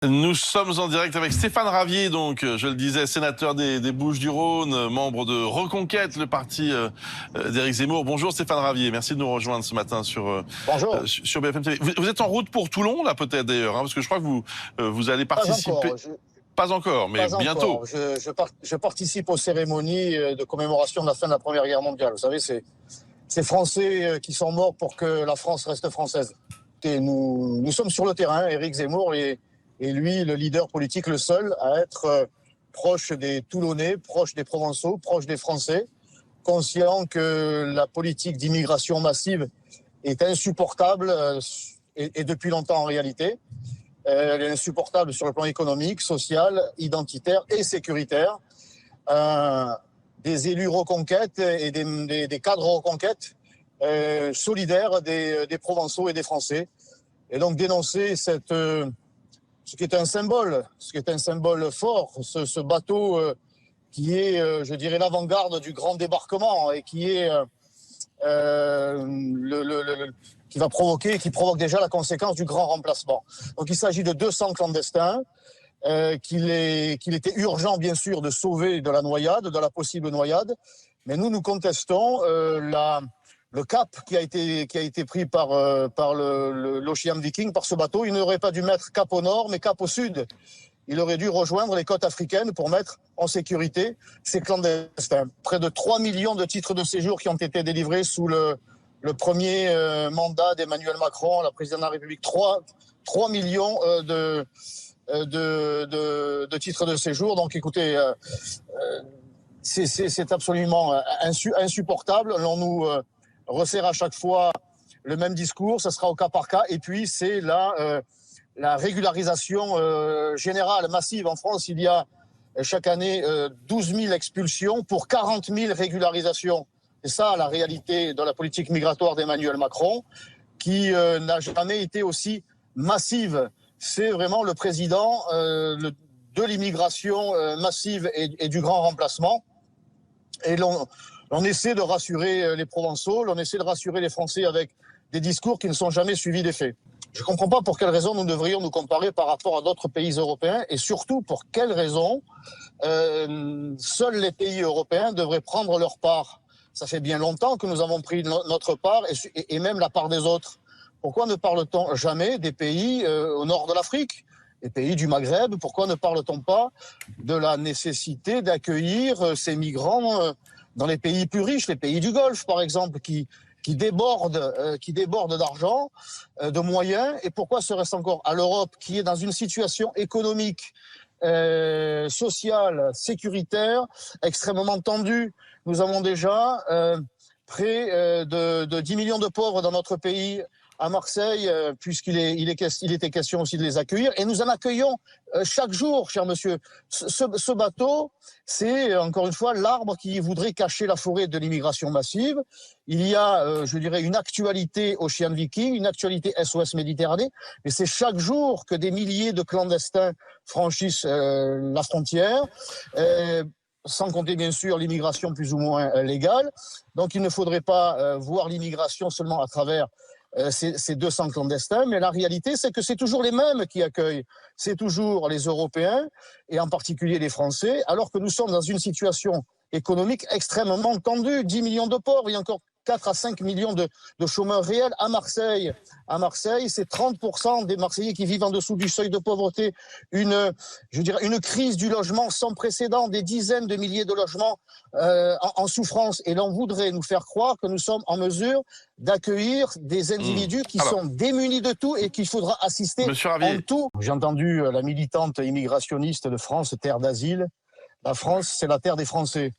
Nous sommes en direct avec Stéphane Ravier, donc je le disais, sénateur des Bouches-du-Rhône, membre de Reconquête, le parti d'Éric Zemmour. Bonjour Stéphane Ravier, merci de nous rejoindre ce matin Bonjour. sur BFM TV. Vous êtes en route pour Toulon, là peut-être d'ailleurs, parce que je crois que vous allez Pas participer. encore. Pas encore, mais Pas bientôt. encore. Je participe aux cérémonies de commémoration de la fin de la Première Guerre mondiale. Vous savez, c'est ces Français qui sont morts pour que la France reste française. Et nous sommes sur le terrain. Éric Zemmour est lui le leader politique, le seul à être proche des Toulonnais, proche des Provençaux, proche des Français, conscient que la politique d'immigration massive est insupportable et depuis longtemps en réalité. Elle est insupportable sur le plan économique, social, identitaire et sécuritaire. Des élus Reconquête et des cadres Reconquête solidaires des Provençaux et des Français. Et donc dénoncer ce qui est un symbole fort, ce bateau qui est, je dirais, l'avant-garde du grand débarquement et qui est qui provoque déjà la conséquence du grand remplacement. Donc il s'agit de 200 clandestins qu'il était urgent bien sûr de sauver de la noyade, de la possible noyade, mais nous contestons le cap qui a été pris par l'Ocean Viking, par ce bateau. Il n'aurait pas dû mettre cap au nord mais cap au sud. Il aurait dû rejoindre les côtes africaines pour mettre en sécurité ces clandestins. Près de 3 millions de titres de séjour qui ont été délivrés sous le premier mandat d'Emmanuel Macron, la présidente de la République. 3 millions de titres de séjour. Donc écoutez, c'est absolument insupportable. On nous resserre à chaque fois le même discours, ça sera au cas par cas. Et puis c'est la régularisation générale, massive. En France, il y a chaque année 12 000 expulsions pour 40 000 régularisations. C'est ça la réalité de la politique migratoire d'Emmanuel Macron, qui n'a jamais été aussi massive. C'est vraiment le président de l'immigration massive et du grand remplacement. Et on essaie de rassurer les Provençaux, on essaie de rassurer les Français avec des discours qui ne sont jamais suivis des faits. Je ne comprends pas pour quelles raisons nous devrions nous comparer par rapport à d'autres pays européens et surtout pour quelles raisons seuls les pays européens devraient prendre leur part. Ça fait bien longtemps que nous avons pris notre part et même la part des autres. Pourquoi ne parle-t-on jamais des pays au nord de l'Afrique, les pays du Maghreb? Pourquoi ne parle-t-on pas de la nécessité d'accueillir ces migrants dans les pays plus riches, les pays du Golfe par exemple, qui débordent d'argent, de moyens? Et pourquoi serait-ce encore à l'Europe, qui est dans une situation économique, sociale, sécuritaire, extrêmement tendue? Nous avons déjà près de 10 millions de pauvres dans notre pays, à Marseille, puisqu'il était question aussi de les accueillir. Et nous en accueillons chaque jour, cher monsieur. Ce bateau, c'est encore une fois l'arbre qui voudrait cacher la forêt de l'immigration massive. Il y a, je dirais, une actualité Ocean Viking, une actualité SOS Méditerranée, mais c'est chaque jour que des milliers de clandestins franchissent la frontière. Sans compter bien sûr l'immigration plus ou moins légale. Donc il ne faudrait pas voir l'immigration seulement à travers ces 200 clandestins, mais la réalité c'est que c'est toujours les mêmes qui accueillent, c'est toujours les Européens et en particulier les Français, alors que nous sommes dans une situation économique extrêmement tendue, 10 millions de pauvres, il y a encore 4 à 5 millions de chômeurs réels à Marseille. À Marseille, c'est 30% des Marseillais qui vivent en dessous du seuil de pauvreté. Une crise du logement sans précédent, des dizaines de milliers de logements en souffrance. Et l'on voudrait nous faire croire que nous sommes en mesure d'accueillir des individus qui sont démunis de tout et qu'il faudra assister en tout. J'ai entendu la militante immigrationniste de France, terre d'asile. La France, c'est la terre des Français.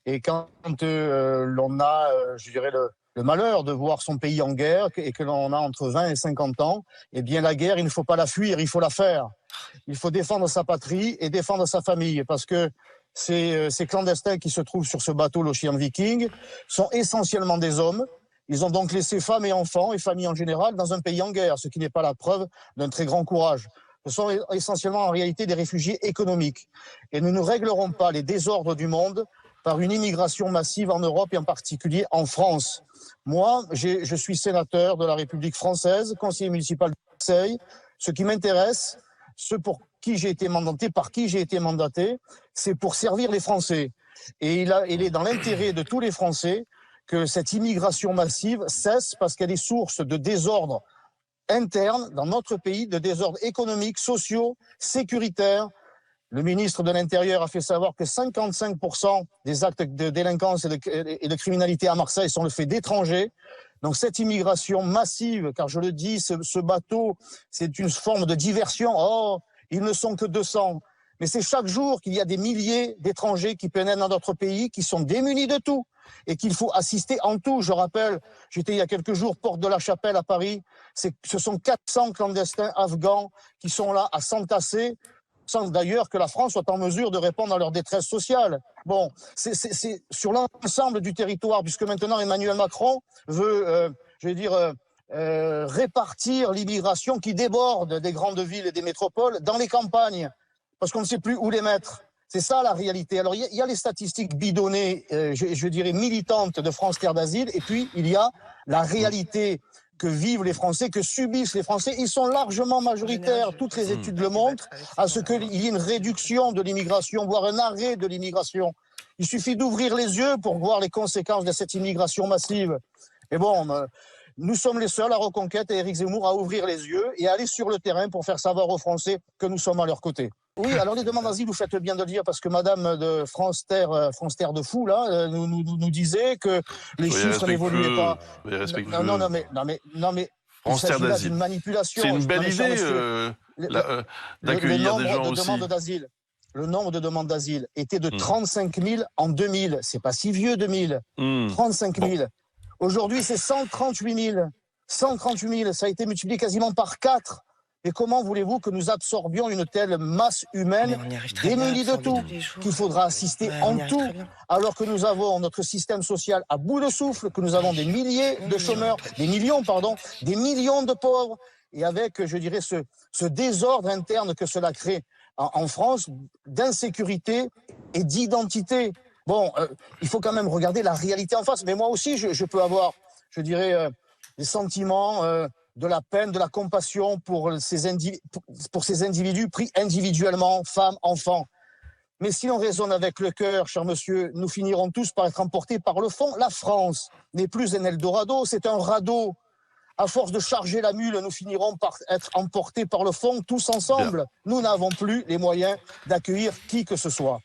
Et quand l'on a, je dirais, le malheur de voir son pays en guerre et que l'on a entre 20 et 50 ans, eh bien la guerre, il ne faut pas la fuir, il faut la faire. Il faut défendre sa patrie et défendre sa famille, parce que ces clandestins qui se trouvent sur ce bateau, l'Ocean Viking, sont essentiellement des hommes. Ils ont donc laissé femmes et enfants, et familles en général, dans un pays en guerre, ce qui n'est pas la preuve d'un très grand courage. Ce sont essentiellement en réalité des réfugiés économiques. Et nous ne réglerons pas les désordres du monde par une immigration massive en Europe et en particulier en France. Moi, je suis sénateur de la République française, conseiller municipal de Marseille. Ce qui m'intéresse, ce pour qui j'ai été mandaté, par qui j'ai été mandaté, c'est pour servir les Français. Et il est dans l'intérêt de tous les Français que cette immigration massive cesse parce qu'elle est source de désordre interne dans notre pays, de désordres économiques, sociaux, sécuritaires. Le ministre de l'Intérieur a fait savoir que 55% des actes de délinquance et de criminalité à Marseille sont le fait d'étrangers. Donc cette immigration massive, car je le dis, ce bateau, c'est une forme de diversion. Oh, ils ne sont que 200. Mais c'est chaque jour qu'il y a des milliers d'étrangers qui pénètrent dans notre pays, qui sont démunis de tout et qu'il faut assister en tout. Je rappelle, j'étais il y a quelques jours porte de la Chapelle à Paris. Ce sont 400 clandestins afghans qui sont là à s'entasser, sans d'ailleurs que la France soit en mesure de répondre à leur détresse sociale. Bon, c'est sur l'ensemble du territoire, puisque maintenant Emmanuel Macron veut, répartir l'immigration qui déborde des grandes villes et des métropoles dans les campagnes, parce qu'on ne sait plus où les mettre. C'est ça la réalité. Alors il y a les statistiques bidonnées, je dirais militantes de France Terre d'Asile, et puis il y a la réalité que vivent les Français, que subissent les Français. Ils sont largement majoritaires, toutes les études le montrent, à ce qu'il y ait une réduction de l'immigration, voire un arrêt de l'immigration. Il suffit d'ouvrir les yeux pour voir les conséquences de cette immigration massive. Et bon, nous sommes les seuls à Reconquête et Éric Zemmour à ouvrir les yeux et à aller sur le terrain pour faire savoir aux Français que nous sommes à leur côté. Oui, alors les demandes d'asile, vous faites bien de le dire, parce que Madame de France Terre de Fou, là, nous disait que les chiffres n'évoluaient pas. Non, mais France Terre d'Asile. D'une manipulation. C'est une belle idée d'accueillir des gens aussi. Le nombre de demandes d'asile était de 35 000 en 2000. C'est pas si vieux, 2000. 35 000. Bon. Aujourd'hui, c'est 138 000. 138 000, ça a été multiplié quasiment par 4. Et comment voulez-vous que nous absorbions une telle masse humaine démunie de tout, qu'il faudra assister en tout, alors que nous avons notre système social à bout de souffle, que nous avons des milliers de chômeurs, des millions de pauvres, et avec, je dirais, ce désordre interne que cela crée en France, d'insécurité et d'identité. Bon, il faut quand même regarder la réalité en face. Mais moi aussi, je peux avoir, je dirais, des sentiments de la peine, de la compassion pour ces individus pris individuellement, femmes, enfants. Mais si on raisonne avec le cœur, cher monsieur, nous finirons tous par être emportés par le fond. La France n'est plus un Eldorado, c'est un radeau. À force de charger la mule, nous finirons par être emportés par le fond tous ensemble. Bien. Nous n'avons plus les moyens d'accueillir qui que ce soit.